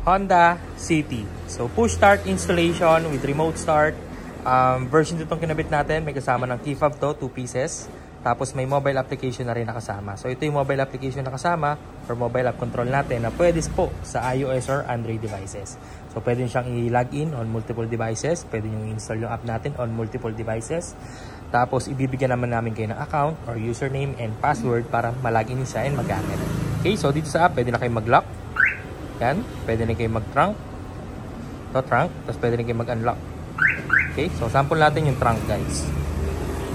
Honda City. So push start installation with remote start. Version 2 itong kinabit natin. May kasama ng key fob to, 2 pieces. Tapos may mobile application na rin nakasama. So ito yung mobile application na kasama or mobile app control natin na pwede po sa iOS or Android devices. So pwede siyang i-login on multiple devices. Pwede nyo i-install yung app natin on multiple devices. Tapos ibibigyan naman namin kayo ng account or username and password para malagin nyo siya and magamit. Okay, so dito sa app pwede na kayo mag-lock. Yan, pwede na kayo mag-trunk. Ito trunk, tapos pwede na kayo mag-unlock. Okay, so sample natin yung trunk guys.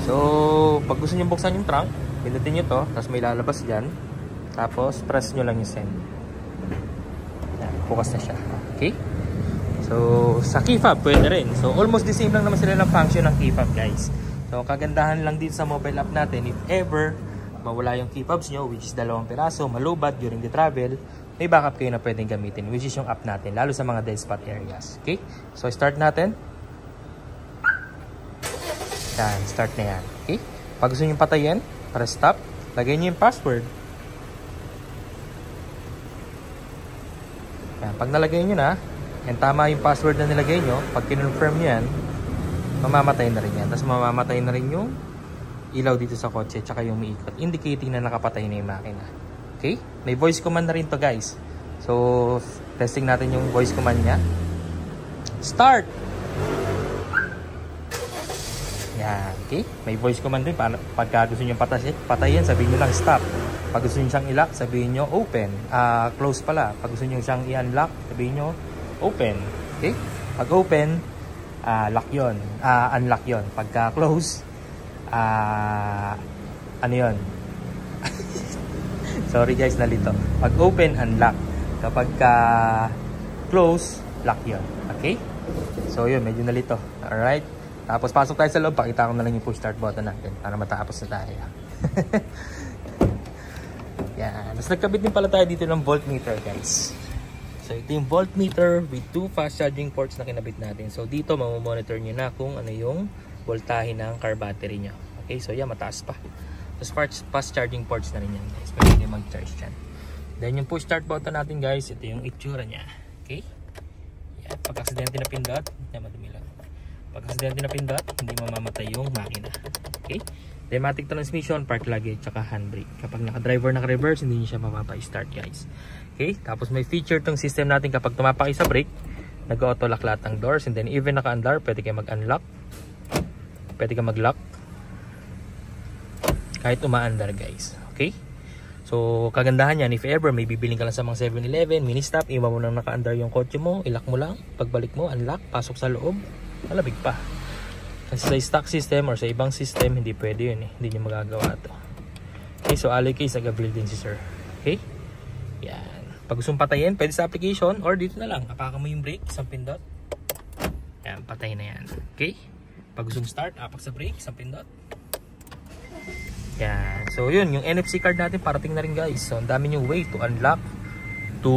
So, pag gusto nyo buksan yung trunk, pindutin nyo to, tapos may lalabas dyan. Tapos, press nyo lang yung send. Yan, bukas na siya. Okay? So, sa key fob, pwede rin. So, almost the same lang naman sila ng function ng key fob, guys. So, kagandahan lang dito sa mobile app natin, if ever mawala yung key fobs nyo, which is 2 piraso, malubat during the travel, may backup kayo na pwedeng gamitin, which is yung app natin, lalo sa mga dead spot areas. Okay? So, start natin. Yan, start na yan. Okay? Pag gusto nyo patayin, press stop. Lagay nyo yung password. Yan, pag nalagay nyo na, and tama yung password na nilagay nyo, pag kinonfirm nyo yan, mamamatay na rin yan. Tapos mamamatay na rin yung ilaw dito sa kotse, tsaka yung umiikot, indicating na nakapatay na yung makina. Okay? May voice command na rin to guys. So, testing natin yung voice command nya. Start! Yan, okay? May voice command din. Pagka gusto nyo patayin, sabihin nyo lang stop. Pag gusto nyo siyang i-lock, sabihin nyo open. Close pala. Pag gusto nyo siyang i-unlock, sabihin nyo open. Okay? Pag open, lock yun. Unlock yun. Pagka close, ano yun? Sorry guys, nalito. Pag open, unlock. Kapag close, lock yun. Okay? So yun, medyo nalito. Alright? Tapos pasok tayo sa loob, pakita ko na lang yung push start button natin para matapos na tayo. Yan. Tapos nagkabit din pala tayo dito ng voltmeter guys. So ito yung voltmeter with 2 fast charging ports na kinabit natin. So dito mamomonitor nyo na kung ano yung voltahe ng car battery nyo. Okay, so yan, mataas pa. Tapos fast charging ports na rin yan guys. Pwede nyo mag-charge dyan. Then yung push start button natin guys, ito yung itsura nya. Okay. Yan, pag aksidente na pindot, yan, madumi lang. Pag aksidente na pindot, hindi mamamatay yung makina. Okay? Automatic transmission, park luggage, tsaka handbrake. Kapag naka-driver, naka-reverse, hindi nyo siya mapapa-start guys. Okay? Tapos may feature tong system natin kapag tumapak sa brake, nag-auto lock lahat ng doors, and then even naka-unlock, pwede kayo mag-unlock. Pwede kayo mag-lock. Kahit umaandar guys. Okay? So, kagandahan yan, if ever may bibiling ka lang sa mga 7-Eleven, mini-stop, iwan mo nang naka-andar yung kotse mo, ilock mo lang, pagbalik mo, unlock, pasok sa loob, malamig pa. Kasi sa stock system or sa ibang system, hindi pwede yun eh. Hindi nyo magagawa to. Okay, so alloy case, nag-build din si sir. Okay? Yan. Pag gusto mong patayin, pwede sa application or dito na lang. Apakan mo yung brake, isang pindot. Yan, patay na yan. Okay? Pag gusto mong start, apak sa brake, isang pindot. Yan. So yun, yung NFC card natin parating na rin guys. So ang dami yung way to unlock, to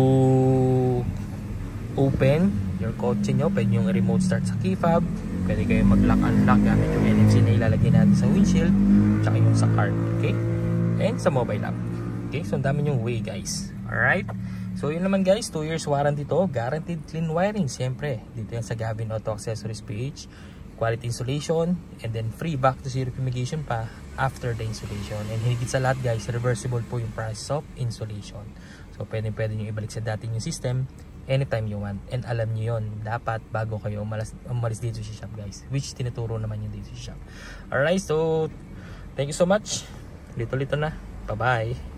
open your kotse nyo. Pwede yung remote start sa key fob. Pwede kayo mag-lock unlock gamit yung NFC na ilalagay natin sa windshield, tsaka yung sa card. Okay? And sa mobile app. Okay? So ang dami yung way guys. Alright? So yun naman guys, 2 years warranty to. Guaranteed clean wiring. Siyempre, dito yan sa Gavin Auto Accessories PH. Quality installation, and then free back to zero fumigation pa after the installation. And higit sa lahat guys, reversible po yung process of installation. So pwede nyo ibalik sa dati yung system anytime you want. And alam nyo yun, dapat bago kayo umalis dito sa shop guys, which tinuturo naman yun dito sa shop. Alright, so thank you so much. Lito na. Bye bye.